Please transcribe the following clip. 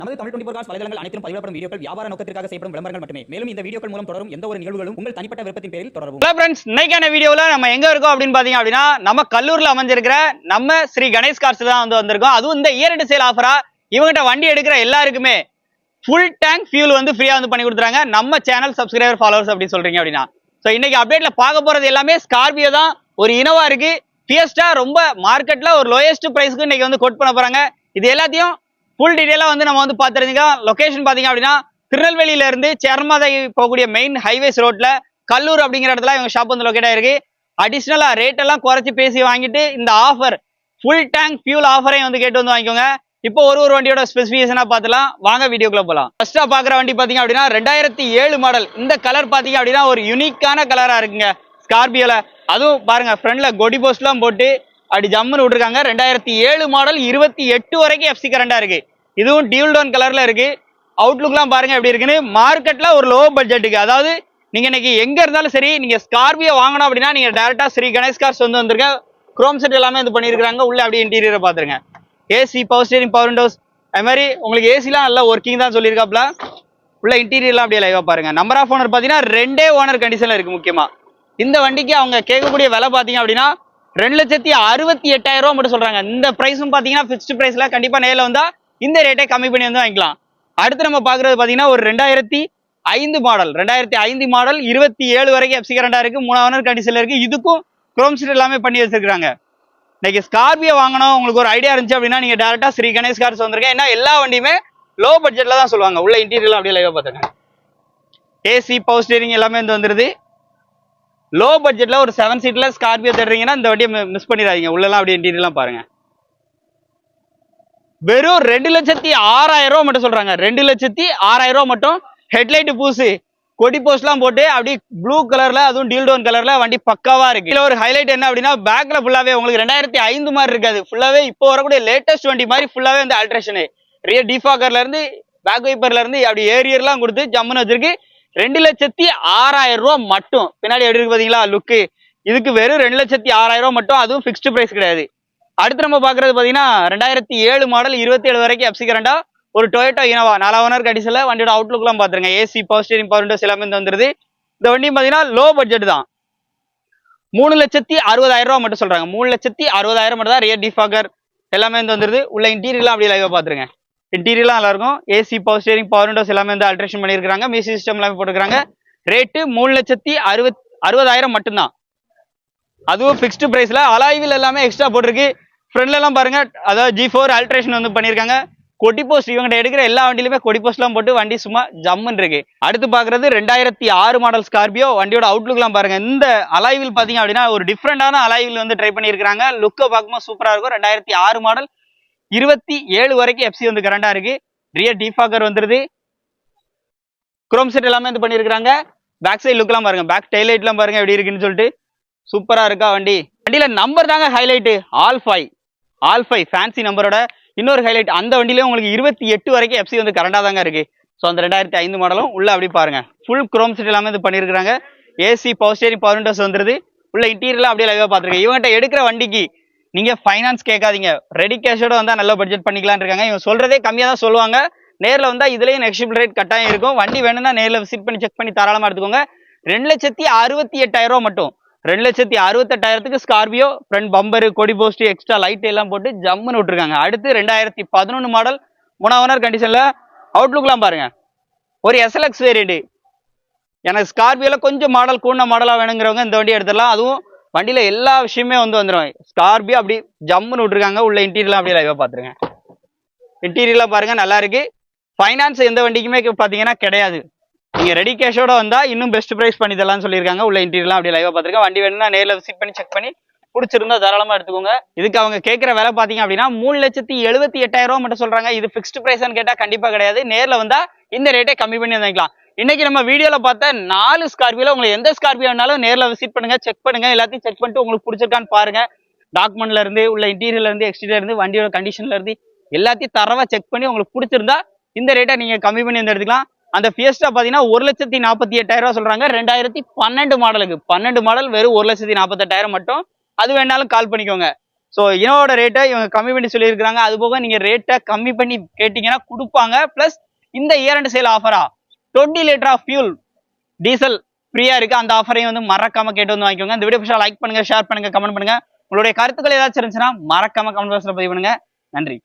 நமது தமிழ் 24 காஸ் வலைதளங்கள் அனைத்தும் பதிவிடப்படும் வீடியோக்கள் வியாபார நோக்கத்திற்காக செய்யப்படும் விளம்பரங்கள் மட்டுமே. மேலும் இந்த வீடியோக்கள் மூலம் தொடரும் எந்த ஒரு நிகழ்வுகளும் உங்கள் தனிப்பட்ட விருப்பத்தின் பேரில் தொடரும். ஹலோ ஃப்ரெண்ட்ஸ், இன்னைக்கான வீடியோல நம்ம எங்க இருக்கோம் அப்படின்னு பாத்தீங்க அப்படின்னா, நம்ம கல்லூர்ல அமைஞ்சிருக்கிற நம்ம ஸ்ரீ கணேஷ் கார்ஸ் தான் வந்திருக்கோம். அதுவும் இந்த இயர் எண்ட் சேல் ஆஃபரா இவங்கிட்ட வண்டி எடுக்கிற எல்லாருக்குமே ஃபுல் டேங்க் ஃபியூல் ஃப்ரீயா பண்ணி கொடுத்துறாங்க. நம்ம சேனல் சப்ஸ்கிரைபர் ஃபாலோவர்ஸ் அப்படி சொல்றீங்க அப்படின்னா, ஸோ இன்னைக்கு அப்டேட்ல பார்க்க போறது எல்லாமே ஸ்கார்பியோ தான். ஒரு இனோவா இருக்கு, ஃபியஸ்டா ரொம்ப மார்க்கெட்ல ஒரு லோயஸ்ட் பிரைஸ்க்கு இன்னைக்கு கோட் பண்ண போறாங்க. இது எல்லாத்தையும் ஃபுல் டீடைலா நம்ம பார்த்துருந்தீங்க. லொகேஷன் பாத்தீங்க அப்படின்னா திருநெல்வேலியில இருந்து சேர்மாதை போகக்கூடிய மெயின் ஹைவேஸ் ரோட்ல கல்லூர் அப்படிங்கிற இடத்துல இவங்க ஷாப் லொகேட் ஆயிருக்கு. அடிஷனலா ரேட் எல்லாம் குறைச்சி பேசி வாங்கிட்டு இந்த ஆஃபர் ஃபுல் டேங்க் ஃபியூல் ஆஃபரையும் கேட்டு வாங்கிக்கோங்க. இப்போ ஒரு வண்டியோட ஸ்பெசிஃபிகேஷனா பார்த்துலாம், வாங்க வீடியோக்குள்ள போலாம். ஃபர்ஸ்டா பாக்குற வண்டி பாத்தீங்க அப்படின்னா 2007 மாடல். இந்த கலர் பாத்தீங்க அப்படின்னா ஒரு யூனிக்கான கலரா இருக்குங்க ஸ்கார்பியோல. அதுவும் பாருங்க ஃப்ரண்ட்ல கொடி போஸ்ட் எல்லாம் போட்டு அப்படி ஜம்முன்னு விட்டுருக்காங்க. 2007 மாடல் 28 வரைக்கும் எஃப்சி கரண்டா இருக்கு. இதுவும் டியூல் டோன் கலர்ல இருக்கு. அவுட்லுக்லாம் பாருங்க எப்படி இருக்குன்னு. மார்க்கெட்ல ஒரு லோ பட்ஜெட்டுக்கு, அதாவது நீங்க இன்னைக்கு எங்க இருந்தாலும் சரி, நீங்க ஸ்கார்பியோ வாங்கணும் அப்படின்னா நீங்க டைரக்டா ஸ்ரீ கணேஷ் கார்ஸ் வந்திருக்க. குரோம் செட் எல்லாமே பண்ணிருக்காங்க. உள்ள அப்படியே இன்டீரியரை பாத்துருங்க. AC, power steering, power windows, அது மாதிரி உங்களுக்கு ஏசிலாம் நல்லா ஒர்க்கிங் தான் சொல்லியிருக்காப்ல. உள்ள இன்டீரியர்லாம் அப்படியே லைவா பாருங்க. நம்பர் ஆஃப் ஓனர் பாத்தீங்கன்னா 2 ஓனர் கண்டிஷன்ல இருக்கு. முக்கியமா இந்த வண்டிக்கு அவங்க கேட்கக்கூடிய விலை பாத்தீங்க அப்படின்னா 2,68,000 மட்டும் சொல்றாங்க. இந்த பிரைஸும் பாத்தீங்கன்னா பிக்ஸ்ட் பிரைஸ்ல கண்டிப்பா நேரில் வந்தா இந்த ரேட்டை கம்மி பண்ணி வாங்கிக்கலாம். அடுத்து நம்ம பாக்குறது பாத்தீங்கன்னா ஒரு 2005 மாடல். 2005 மாடல் 27 வரைக்கும் எஃப்சி கரண்டா இருக்கு. 3 ஓனர் கண்டிஷன்ல இருக்கு. இதுக்கும் குரோம் சீட் எல்லாமே பண்ணி வச்சிருக்காங்க. இன்னைக்கு ஸ்கார்பியோ வாங்கணும் உங்களுக்கு ஒரு ஐடியா இருந்துச்சு அப்படின்னா நீங்க டேரக்டா ஸ்ரீ கணேஷ் கார்ஸ் வந்திருக்கேன். ஏன்னா எல்லா வண்டியுமே லோ பட்ஜெட்ல தான் சொல்லுவாங்க. உள்ள இன்டீரியர் அப்படியே லைவா பாத்துங்க. ஏசி, பவர் ஸ்டீரிங் எல்லாமே வந்துருது. லோ பட்ஜெட்ல ஒரு 7 சீட்ல ஸ்கார்பியோ தேடுறீங்கன்னா இந்த வண்டியை மிஸ் பண்ணிடாதீங்க. உள்ளலாம் அப்படியே இன்டீரியர்லாம் பாருங்க. வெறும் 2,06,000 மட்டும் சொல்றாங்க. 2,06,000 மட்டும். ஹெட்லைட் பூசு, கொடி போஸ்ட் எல்லாம் போட்டு அப்படி ப்ளூ கலர்ல, அதுவும் டியூல் டோன் கலர்ல வண்டி பக்காவா இருக்கு. இதுல ஒரு ஹைலைட் என்ன அப்படின்னா பேக்ல ஃபுல்லாவே உங்களுக்கு 2005 மாதிரி இருக்காது. ஃபுல்லாவே இப்போ வரக்கூடிய லேட்டஸ்ட் வண்டி மாதிரி ஃபுல்லாவே வந்து ஆல்ட்ரேஷன். ரியர் டிஃபாகர்ல இருந்து பேக் வைப்பர்ல இருந்து அப்படி ஏரியர்லாம் கொடுத்து ஜம்முன்னு வச்சிருக்கு. 2,06,000 மட்டும். பின்னாடி எப்படி இருக்கு பாத்தீங்களா லுக்கு. இதுக்கு வெறும் 2,06,000 மட்டும். அதுவும் பிக்ஸ்டு பிரைஸ் கிடையாது. அடுத்து நம்ம பாக்குறது பாத்தீங்கன்னா 2007 மாடல் 27 வரைக்கும் எஃப்சி கரண்டா ஒரு டொயோட்டோ இனோவா 4 ஓனர் கண்டிஷன்ல. வண்டியோட அவுட்லுக் எல்லாம் பாத்துருங்க. AC, power steering, power windows எல்லாமே வந்துருது. இந்த வண்டியும் பாத்தீங்கன்னா லோ பட்ஜெட் தான். 3,60,000 மட்டும் சொல்றாங்க. 3,60,000 மட்டும் தான். ரியர் டிஃபாகர் எல்லாமே வந்துருது. உள்ள இன்டீரியர்லாம் அப்படியே லைவா பாத்துருங்க. இன்டீரியர்லாம் நல்லா இருக்கும். AC, power steering, power windows எல்லாமே ஆல்ட்ரேஷன் பண்ணிருக்காங்க. மியூசிக் சிஸ்டம் எல்லாமே போட்டுருக்காங்க. ரேட்டு 3,60,000 மட்டும்தான். அதுவும் பிக்ஸ்டு பிரைஸ்ல. அலாய்வில் எல்லாமே எக்ஸ்ட்ரா போட்டிருக்கு. ஃப்ரண்ட்ல எல்லாம் பாருங்க, அதாவது G4 ஆல்ட்ரேஷன் பண்ணிருக்காங்க. கொடி போஸ்ட் இவங்க எடுக்கிற எல்லா வண்டியிலுமே கொடி போஸ்ட் எல்லாம் போட்டு வண்டி சும்மா ஜம்முன்னு இருக்கு. அடுத்து பாக்குறது 2006 மாடல் ஸ்கார்பியோ. வண்டியோட அவுட்லுக் எல்லாம் பாருங்க. இந்த அலாய்வில் பாத்தீங்க அப்படின்னா ஒரு டிஃப்ரெண்டான அலாய்வில் ட்ரை பண்ணிருக்காங்க. லுக்கை பார்க்கும்போது சூப்பரா இருக்கும். 2006 மாடல் 27 வரைக்கும் எஃப்சி கரண்டா இருக்கு. ரியர் டிஃபாகர் வந்துருது. குரோம் செட் எல்லாமே பண்ணிருக்காங்க. பேக் சைடு லுக் எல்லாம் பாருங்க. பேக் டெய்லைட் எல்லாம் பாருங்க எப்படி இருக்குன்னு சொல்லிட்டு சூப்பரா இருக்கா வண்டி. வண்டியில நம்பர் தாங்க ஹைலைட். ஆல் 5 ஃபேன்சி நம்பரோட. இன்னொரு ஹைலைட், அந்த வண்டியில உங்களுக்கு 28 வரைக்கும் எஃப்சி கரண்டா தாங்க இருக்கு. ஸோ அந்த 2005 மாடலும் உள்ள அப்படி பாருங்க. ஃபுல் குரோம் செட் எல்லாமே பண்ணிருக்காங்க. AC, power steering, power Windows வந்துருது. உள்ள இன்டீரியர்லாம் அப்படியே லைவா பாத்துருக்கேன். இவங்கிட்ட எடுக்கிற வண்டிக்கு நீங்க ஃபைனான்ஸ் கேட்காதீங்க. ரெடி கேஷோட வந்தா நல்ல பட்ஜெட் பண்ணிக்கலாம் இருக்காங்க. இவங்க சொல்றதே கம்மியா தான் சொல்லுவாங்க. நேரில் வந்தா இதுலயும் நெக்ஸ்ட் ரேட் கட்டாயம் இருக்கும். வண்டி வேணும்னா நேரில் விசிட் பண்ணி செக் பண்ணி தாராளமா எடுத்துக்கோங்க. 2,68,000 மட்டும். 2,68,000 ஸ்கார்பியோ. ஃப்ரண்ட் பம்பரு, கொடி போஸ்ட், எக்ஸ்ட்ரா லைட் எல்லாம் போட்டு ஜம்முன்னு விட்டுருக்காங்க. அடுத்து 2011 மாடல் 3 ஓனர் கண்டிஷன்ல. அவுட்லுக்லாம் பாருங்க. ஒரு SLX வேரியண்ட். எனக்கு ஸ்கார்பியோல கொஞ்சம் மாடல் கூடின மாடலா வேணுங்கிறவங்க இந்த வண்டி எடுத்துடலாம். அதுவும் வண்டியில எல்லா விஷயமே வந்துடும். ஸ்கார்பியோ அப்படி ஜம்முன்னு விட்டுருக்காங்க. உள்ள இன்டீரியர்லாம் அப்படியே லைவா பாத்துருங்க. இன்டீரியர்லாம் பாருங்க நல்லா இருக்கு. ஃபைனான்ஸ் எந்த வண்டிக்குமே பாத்தீங்கன்னா கிடையாது. நீங்க ரெடி கேஷோட வந்தா இன்னும் பெஸ்ட் பிரைஸ் பண்ணி தரலாம்னு சொல்லியிருக்காங்க. உள்ள இன்டீரியர்லாம் அப்படியே லைவா பாத்துருக்கேன். வண்டி வேணும்னா நேரில் விசிட் பண்ணி செக் பண்ணி பிடிச்சிருந்தா தாராளமா எடுத்துக்கோங்க. இதுக்கு அவங்க கேட்கிற விலை பாத்தீங்க அப்படின்னா 3,78,000 மட்டும் சொல்றாங்க. இது பிக்ஸ்டு பிரைஸ்ன்னு கேட்டா கண்டிப்பா கிடையாது. நேரில் வந்தா இந்த ரேட்டை கம்மி பண்ணி வாங்கிக்கலாம். இன்னைக்கு நம்ம வீடியோல பார்த்த 4 ஸ்கார்பியோல உங்களுக்கு எந்த ஸ்கார்பியோ வேணாலும் நேரில் விசிட் பண்ணுங்க, செக் பண்ணுங்க. எல்லாத்தையும் செக் பண்ணிட்டு உங்களுக்கு பிடிச்சிருக்கான்னு பாருங்க. டாக்குமெண்ட்ல இருந்து, உள்ள இன்டீரியர்ல இருந்து, எக்ஸ்டீரியர்ல இருந்து, வண்டியோட கண்டிஷன்ல இருந்து எல்லாத்தையும் தரவா செக் பண்ணி உங்களுக்கு பிடிச்சிருந்தா இந்த ரேட்டை நீங்க கம்மி பண்ணி எடுத்துக்கலாம். அந்த ஃபியஸ்டா பாத்தீங்கன்னா 1,48,000 சொல்றாங்க. 2012 மாடலுக்கு. 12 மாடல் வெறும் 1,48,000 மட்டும். அது வேணாலும் கால் பண்ணிக்கோங்க. ஸோ இனோவோட ரேட்டை இவங்க கம்மி பண்ணி சொல்லியிருக்காங்க. அது போக நீங்க ரேட்டை கம்மி பண்ணி கேட்டீங்கன்னா கொடுப்பாங்க. பிளஸ் இந்த இயர் அண்ட் சேல் ஆஃபரா 20 லிட்டர் ஆஃப் ஃபியூல் டீசல் ஃப்ரீயா இருக்கு. அந்த ஆஃபரையும் வந்து மறக்காம கேட்டு வந்து வாங்கிக்கோங்க. இந்த வீடியோ லைக் பண்ணுங்க, ஷேர் பண்ணுங்க, கமெண்ட் பண்ணுங்க. உங்களுடைய கருத்துக்கள் ஏதாச்சும் இருந்துச்சுன்னா மறக்காம கமெண்ட் பாக்ஸ்ல பதிவு பண்ணுங்க. நன்றி.